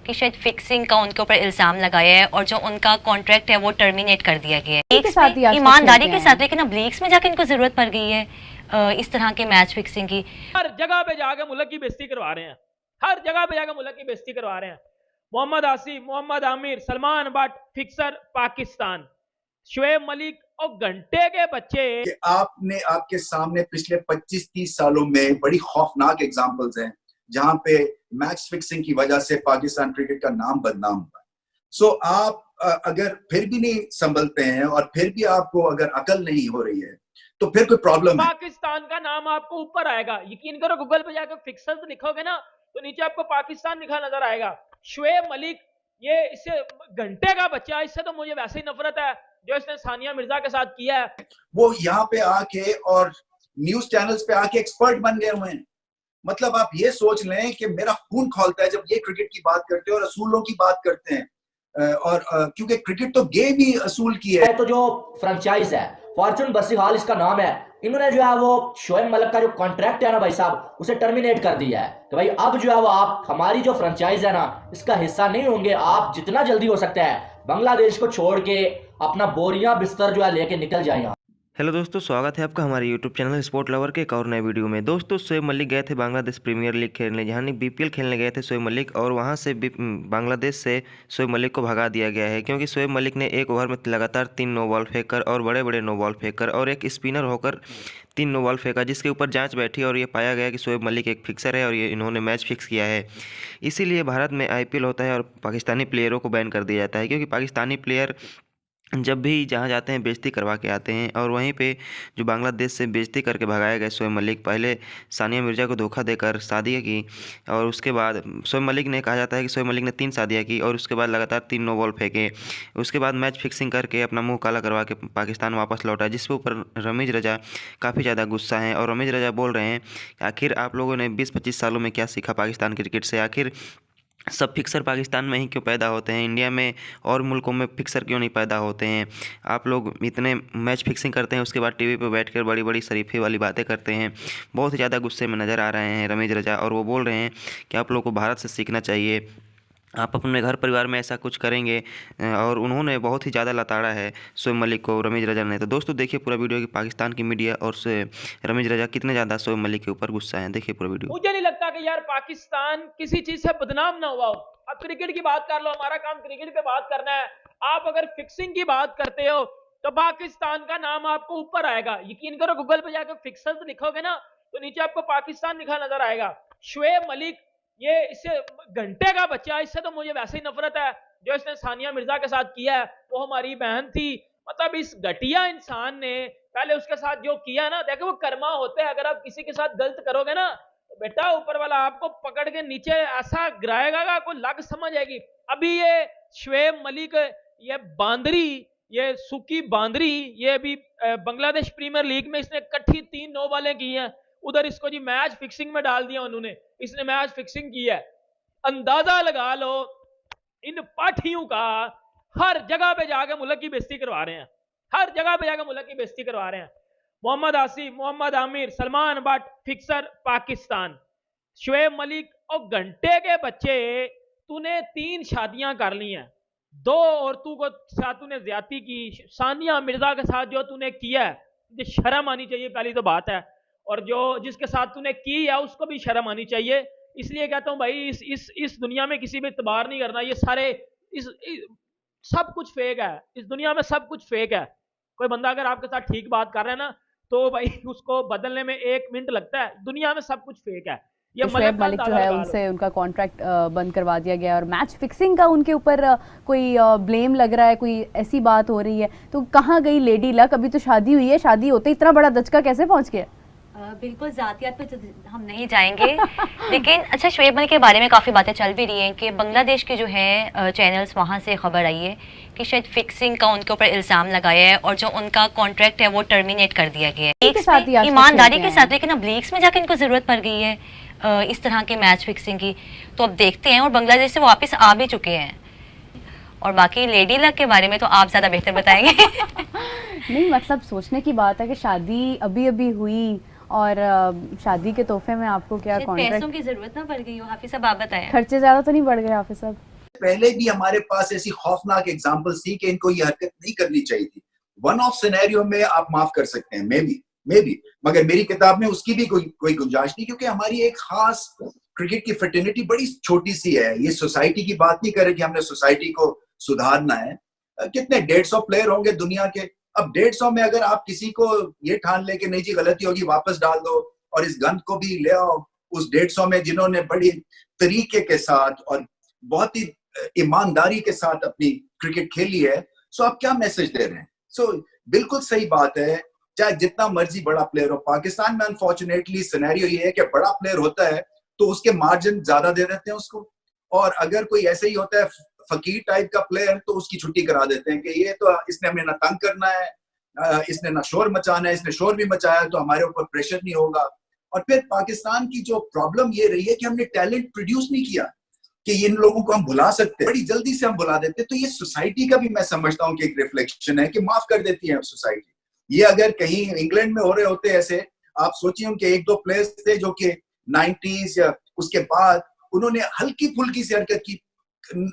कि शायद फिक्सिंग का उनके ऊपर इल्जाम लगाया है और जो उनका कॉन्ट्रैक्ट है वो टर्मिनेट कर दिया गया है ईमानदारी के साथ। लेकिन अब लीग्स में जाकर इनको जरूरत पड़ गई है इस तरह के मैच फिक्सिंग की। हर जगह पे जाकर मुल्क की बेइज्जती करवा रहे हैं, हर जगह पे जाकर मुल्क की बेइज्जती करवा रहे हैं। मोहम्मद आसिफ, मोहम्मद आमिर, सलमान बट फिक्सर पाकिस्तान, शुएब मलिक और घंटे के बच्चे। कि आपने आपके सामने पिछले 25-30 सालों में बड़ी खौफनाक एग्जांपल्स हैं जहां पे मैच फिक्सिंग की वजह से पाकिस्तान क्रिकेट का नाम बदनाम हुआ। सो आप अगर फिर भी नहीं संभलते हैं और फिर भी आपको अगर अकल नहीं हो रही है तो फिर कोई प्रॉब्लम है। पाकिस्तान का नाम आपको ऊपर आएगा, यकीन करो गूगल पे जाकर फिक्सर्स लिखोगे ना तो नीचे आपको पाकिस्तान लिखा नजर आएगा। शुएब मलिक ये इससे घंटे का बच्चा, इससे तो मुझे वैसे ही नफरत है जो इसने सानिया मिर्जा के साथ किया है। वो यहाँ पे आके और न्यूज चैनल्स पे आके एक्सपर्ट बन गए हुए हैं। मतलब आप ये सोच लें कि मेरा खून खौलता है जब ये क्रिकेट की बात करते हैं और असूलों की बात करते हैं। और क्योंकि क्रिकेट तो गेम ही असूल की है। तो जो फ्रेंचाइज है फॉर्चून बसीहाल इसका नाम है, इन्होंने जो है वो शोएब मलिक का जो कॉन्ट्रैक्ट है ना भाई साहब उसे टर्मिनेट कर दिया है कि भाई अब जो है वो आप हमारी जो फ्रेंचाइज है ना इसका हिस्सा नहीं होंगे। आप जितना जल्दी हो सकता है बांग्लादेश को छोड़ के अपना बोरियां बिस्तर जो है लेके निकल जाए। हेलो दोस्तों, स्वागत है आपका हमारे यूट्यूब चैनल स्पोर्ट लवर के एक और नए वीडियो में। दोस्तों शोएब मलिक गए थे बांग्लादेश प्रीमियर लीग खेलने, यानी बीपीएल खेलने गए थे शोएब मलिक, और वहां से बांग्लादेश से शोएब मलिक को भगा दिया गया है क्योंकि शोएब मलिक ने एक ओवर में लगातार 3 नो बॉल फेंककर और बड़े बड़े नो बॉल फेंककर और एक स्पिनर होकर 3 नो बॉल फेंका, जिसके ऊपर जांच बैठी और ये पाया गया कि शोएब मलिक एक फिक्सर है और ये इन्होंने मैच फिक्स किया है। इसीलिए भारत में आईपीएल होता है और पाकिस्तानी प्लेयरों को बैन कर दिया जाता है, क्योंकि पाकिस्तानी प्लेयर जब भी जहाँ जाते हैं बेइज्जती करवा के आते हैं। और वहीं पे जो बांग्लादेश से बेइज्जती करके भगाया गया शोएब मलिक, पहले सानिया मिर्ज़ा को धोखा देकर शादियाँ की और उसके बाद शोएब मलिक ने, कहा जाता है कि शोएब मलिक ने 3 शादियाँ की और उसके बाद लगातार 3 नो बॉल फेंके। उसके बाद मैच फिक्सिंग करके अपना मुँह काला करवा के पाकिस्तान वापस लौटा, जिसके ऊपर रमीज़ रजा काफ़ी ज़्यादा गुस्सा हैं। और रमीज़ रजा बोल रहे हैं कि आखिर आप लोगों ने 20-25 सालों में क्या सीखा पाकिस्तान क्रिकेट से? आखिर सब फिक्सर पाकिस्तान में ही क्यों पैदा होते हैं? इंडिया में और मुल्कों में फिक्सर क्यों नहीं पैदा होते हैं? आप लोग इतने मैच फिक्सिंग करते हैं, उसके बाद टीवी पे बैठकर बड़ी बड़ी शरीफी वाली बातें करते हैं। बहुत ही ज़्यादा गुस्से में नज़र आ रहे हैं रमीज़ रजा, और वो बोल रहे हैं कि आप लोग को भारत से सीखना चाहिए, आप अपने घर परिवार में ऐसा कुछ करेंगे। और उन्होंने बहुत ही ज़्यादा लताड़ा है शोएब मलिक को रमीज़ रजा ने। तो दोस्तों देखिए पूरा वीडियो कि पाकिस्तान की मीडिया और रमीज़ रजा कितने ज़्यादा शोएब मलिक के ऊपर गुस्सा है। देखिए पूरा वीडियो। मुझे नहीं लगता कि यार पाकिस्तान किसी चीज से बदनाम ना हुआ हो। अब क्रिकेट की बात कर लो, हमारा काम क्रिकेट पे बात करना है। आप अगर फिक्सिंग की बात करते हो तो पाकिस्तान का नाम आपको ऊपर आएगा, यकीन करो गूगल पे जाकर फिक्सर्स लिखोगे ना तो नीचे आपको पाकिस्तान लिखा नजर आएगा। शुएब मलिक ये इससे घंटे का बच्चा, इससे तो मुझे वैसे ही नफरत है जो इसने सानिया मिर्जा के साथ किया है। वो हमारी बहन थी। मतलब इस घटिया इंसान ने पहले उसके साथ जो किया ना, देखो वो कर्मा होते हैं। अगर आप किसी के साथ गलत करोगे ना तो बेटा ऊपर वाला आपको पकड़ के नीचे ऐसा गिराएगा कि आपको लग समझ आएगी। अभी ये शुएब मलिक, ये बांदरी, ये सूखी बांदरी, ये अभी बांग्लादेश प्रीमियर लीग में इसने इकट्ठी 3 नो बॉलें की हैं। उधर इसको जी मैच फिक्सिंग में डाल दिया उन्होंने, इसने मैच फिक्सिंग की है। अंदाजा लगा लो इन पाठियों का, हर जगह पे जाकर मुल्क की बेइज्जती करवा रहे हैं, हर जगह पे जाकर मुल्क की बेइज्जती करवा रहे हैं। मोहम्मद आसिफ, मोहम्मद आमिर, सलमान बट फिक्सर पाकिस्तान, शुएब मलिक और घंटे के बच्चे, तूने 3 शादियां कर ली हैं, 2 औरतों को साथ तूने ज्यादती की, सानिया मिर्जा के साथ जो तूने किया है तुझे शर्म आनी चाहिए, पहली तो बात है। और जो जिसके साथ तूने की है उसको भी शर्म आनी चाहिए। इसलिए कहता हूं भाई इस दुनिया में किसी भी इतबार नहीं करना। ये सारे सब कुछ फेक है, इस दुनिया में सब कुछ फेक है। कोई बंदा अगर आपके साथ ठीक बात कर रहा है ना तो भाई उसको बदलने में 1 मिनट लगता है। दुनिया में सब कुछ फेक है। ये शुएब मलिक जो है उनसे उनका कॉन्ट्रैक्ट बंद करवा दिया गया और मैच फिक्सिंग का उनके ऊपर कोई ब्लेम लग रहा है, कोई ऐसी बात हो रही है। तो कहाँ गई लेडी लक? अभी तो शादी हुई है, शादी होते इतना बड़ा दचका कैसे पहुंच गया? बिल्कुल जातियात पे हम नहीं जाएंगे लेकिन अच्छा, शुएब मलिक के बारे में काफ़ी बातें चल भी रही हैं कि बांग्लादेश के जो है चैनल्स, वहाँ से खबर आई है कि शायद फिक्सिंग का उनके ऊपर इल्ज़ाम लगाया है और जो उनका कॉन्ट्रैक्ट है वो टर्मिनेट कर दिया गया है ईमानदारी के साथ। लेकिन अब लीग्स में जाकर इनको ज़रूरत पड़ गई है इस तरह के मैच फिक्सिंग की, तो अब देखते हैं। और बांग्लादेश से वापस आ भी चुके हैं। और बाकी लेडी लक के बारे में तो आप ज़्यादा बेहतर बताएंगे। नहीं, मतलब सोचने की बात है कि शादी अभी अभी हुई और शादी के तोहफे में आपको क्या कॉन्ट्रैक्ट, पैसों की जरूरत ना पड़ गई हो। हाफिज साहब आप बताएं। खर्चे ज्यादा तो नहीं बढ़ गए हाफिज साहब? पहले भी हमारे पास ऐसी खौफनाक एग्जांपल्स थी कि इनको ये हरकत नहीं करनी चाहिए थी। वन ऑफ सिनेरियो में आप माफ कर सकते हैं, मे बी, मगर मेरी किताब में उसकी भी कोई गुंजाइश नहीं, क्योंकि हमारी एक खास क्रिकेट की फ्रेटर्निटी बड़ी छोटी सी है। ये सोसाइटी की बात नहीं करे कि हमने सोसाइटी को सुधारना है। कितने 150 प्लेयर होंगे दुनिया के। अब 150 में अगर आप किसी को ये ठान ले कि नहीं जी गलती होगी वापस डाल दो और इस गंद को भी ले आओ उस 150 में जिन्होंने बड़ी तरीके के साथ और बहुत ही ईमानदारी के साथ अपनी क्रिकेट खेली है, सो आप क्या मैसेज दे रहे हैं? सो बिल्कुल सही बात है, चाहे जितना मर्जी बड़ा प्लेयर हो। पाकिस्तान में अनफॉर्चुनेटली सिनेरियो ये है कि बड़ा प्लेयर होता है तो उसके मार्जिन ज्यादा दे देते हैं उसको, और अगर कोई ऐसे ही होता है फकीर टाइप का प्लेयर तो उसकी छुट्टी करा देते हैं कि ये तो इसने हमें ना तंग करना है, इसने ना शोर मचाना है, इसने शोर भी मचाया तो हमारे ऊपर प्रेशर नहीं होगा। और फिर पाकिस्तान की जो प्रॉब्लम ये रही है कि हमने टैलेंट प्रोड्यूस नहीं किया कि इन लोगों को हम भुला सकते हैं, बड़ी जल्दी से हम भुला देते हैं। तो ये सोसाइटी का भी मैं समझता हूँ कि एक रिफ्लेक्शन है कि माफ कर देती है सोसाइटी। ये अगर कहीं इंग्लैंड में हो रहे होते ऐसे, आप सोचिए उनके 1-2 प्लेयर्स थे जो कि 90s या उसके बाद उन्होंने हल्की फुल्की सी हरकत की,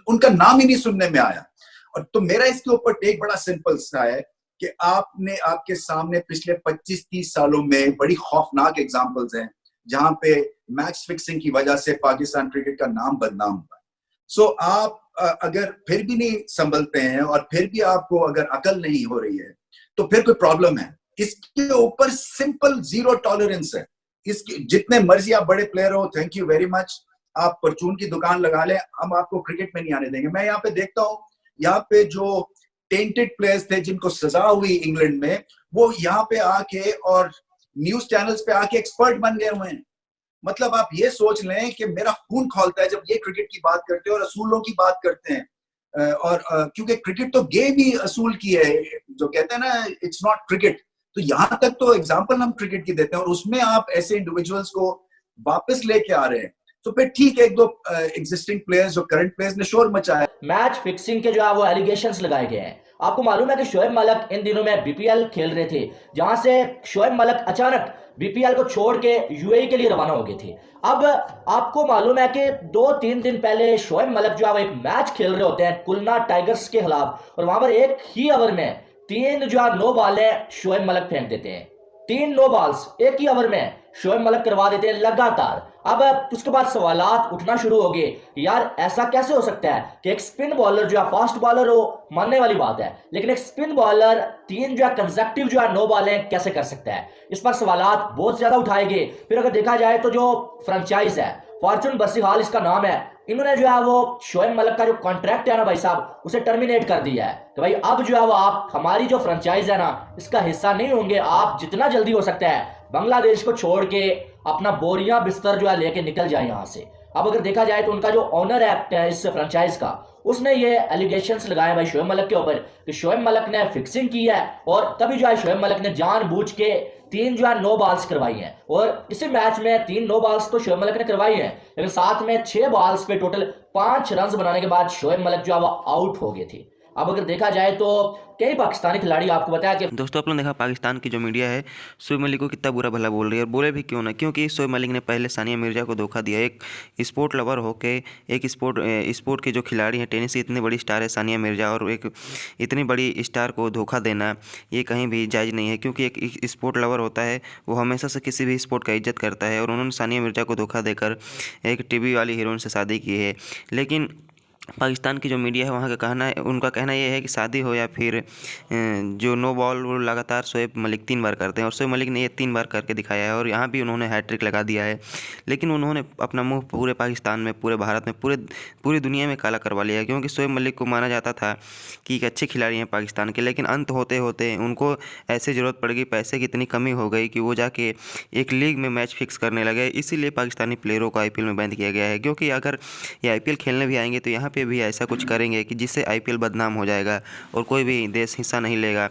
उनका नाम ही नहीं सुनने में आया। और तो मेरा इसके ऊपर टेक बड़ा सिंपल सा है कि आपके सामने पिछले 25-30 सालों में बड़ी खौफनाक एग्जांपल्स हैं जहां पे मैच फिक्सिंग की वजह से पाकिस्तान क्रिकेट का नाम बदनाम हुआ। सो आप अगर फिर भी नहीं संभलते हैं और फिर भी आपको अगर अकल नहीं हो रही है तो फिर कोई प्रॉब्लम है। इसके ऊपर सिंपल जीरो टॉलरेंस है। इसके जितने मर्जी आप बड़े प्लेयर हो, थैंक यू वेरी मच, आप परचून की दुकान लगा लें, हम आपको क्रिकेट में नहीं आने देंगे। मैं यहाँ पे देखता हूँ, यहाँ पे जो टेंटेड प्लेयर्स थे जिनको सजा हुई इंग्लैंड में, वो यहाँ पे आके और न्यूज चैनल्स पे आके एक्सपर्ट बन गए हुए हैं। मतलब आप ये सोच लें कि मेरा खून खौलता है जब ये क्रिकेट की बात करते हैं और असूलों की बात करते हैं। और क्योंकि क्रिकेट तो गेम ही असूल की है, जो कहते हैं ना इट्स नॉट क्रिकेट, तो यहाँ तक तो एग्जाम्पल हम क्रिकेट की देते हैं और उसमें आप ऐसे इंडिविजुअल्स को वापस लेके आ रहे हैं। तो फिर ठीक है, 1-2 एग्जिस्टिंग प्लेयर्स जो करंट प्लेयर्स ने शोर मचाया। मैच फिक्सिंग के जो है वो एलिगेशंस लगाए गए हैं। आपको मालूम है कि शोएब मलिक इन दिनों में बीपीएल खेल रहे थे, जहां से शोएब मलिक अचानक बीपीएल को छोड़ के यूएई के लिए रवाना हो गए थे। अब आपको मालूम है कि 2-3 दिन पहले शोएब मलिक जो है वो एक मैच खेल रहे होते हैं खुलना टाइगर्स के खिलाफ, और वहां पर एक ही ओवर में 3 जो है नो बॉलें शोएब मलिक फेंक देते हैं। 3 नो बॉल्स एक ही ओवर में शोएब मलिक करवा देते हैं लगातार। अब उसके बाद सवालात उठना शुरू हो गए, यार ऐसा कैसे हो सकता है कि एक स्पिन बॉलर जो है फास्ट बॉलर हो, मानने वाली बात है, लेकिन एक स्पिन बॉलर 3 जो है कंसेक्टिव जो है नो बॉलें कैसे कर सकता है? इस पर सवालात बहुत ज्यादा उठाए गए। फिर अगर देखा जाए तो जो फ्रेंचाइज है फॉर्चून बसीहाल इसका नाम है, इन्होंने जो है वो शोएब मलिक का जो कॉन्ट्रैक्ट है ना भाई साहब, उसे टर्मिनेट कर दिया है कि भाई अब जो है वो आप हमारी जो फ्रेंचाइज है ना इसका हिस्सा नहीं होंगे, आप जितना जल्दी हो सकता है बांग्लादेश को छोड़ के अपना बोरियां बिस्तर जो है लेके निकल जाए यहाँ से। अब अगर देखा जाए तो उनका जो ओनर है इस फ्रेंचाइज का, उसने ये एलिगेशंस लगाए भाई शोएब मलिक के ऊपर कि शोएब मलिक ने फिक्सिंग की है, और तभी जो है शोएब मलिक ने जानबूझ के 3 जो है नो बॉल्स करवाई हैं। और इसी मैच में 3 नो बॉल्स तो शोएब मलिक ने करवाई हैं, लेकिन साथ में 6 बॉल्स पे टोटल 5 रन बनाने के बाद शोएब मलिक जो है वो आउट हो गए थे। अब अगर देखा जाए तो कई पाकिस्तानी खिलाड़ी, आपको बताया कि दोस्तों आप लोगों ने देखा पाकिस्तान की जो मीडिया है शोएब मलिक को कितना बुरा भला बोल रही है, और बोले भी क्यों ना, क्योंकि शोएब मलिक ने पहले सानिया मिर्जा को धोखा दिया। एक स्पोर्ट लवर होके एक स्पोर्ट के जो खिलाड़ी हैं, टेनिस की इतनी बड़ी स्टार है सानिया मिर्जा, और एक इतनी बड़ी स्टार को धोखा देना ये कहीं भी जायज़ नहीं है, क्योंकि एक स्पोर्ट लवर होता है वो हमेशा से किसी भी स्पोर्ट का इज्जत करता है, और उन्होंने सानिया मिर्जा को धोखा देकर एक टीवी वाली हीरोइन से शादी की है। लेकिन पाकिस्तान की जो मीडिया है वहाँ का कहना है, उनका कहना ये है कि शादी हो या फिर जो नो बॉल वो लगातार शोएब मलिक 3 बार करते हैं, और शोएब मलिक ने ये 3 बार करके दिखाया है, और यहाँ भी उन्होंने हैट्रिक लगा दिया है। लेकिन उन्होंने अपना मुंह पूरे पाकिस्तान में, पूरे भारत में, पूरी दुनिया में काला करवा लिया, क्योंकि शोएब मलिक को माना जाता था कि एक अच्छे खिलाड़ी हैं पाकिस्तान के, लेकिन अंत होते होते उनको ऐसी ज़रूरत पड़ गई, पैसे की इतनी कमी हो गई कि वो जाके एक लीग में मैच फिक्स करने लगे। इसीलिए पाकिस्तानी प्लेयरों को IPL में बैन किया गया है, क्योंकि अगर ये IPL खेलने भी आएंगे तो यहाँ पे भी ऐसा कुछ करेंगे कि जिससे IPL बदनाम हो जाएगा और कोई भी देश हिस्सा नहीं लेगा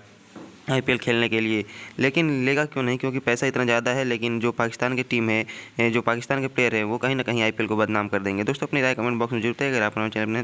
IPL खेलने के लिए। लेकिन लेगा क्यों नहीं, क्योंकि पैसा इतना ज़्यादा है, लेकिन जो पाकिस्तान की टीम है, जो पाकिस्तान के प्लेयर है, वो कहीं ना कहीं IPL को बदनाम कर देंगे। दोस्तों अपनी राय कमेंट बॉक्स में जरूर है। अगर आप हमारे चैनल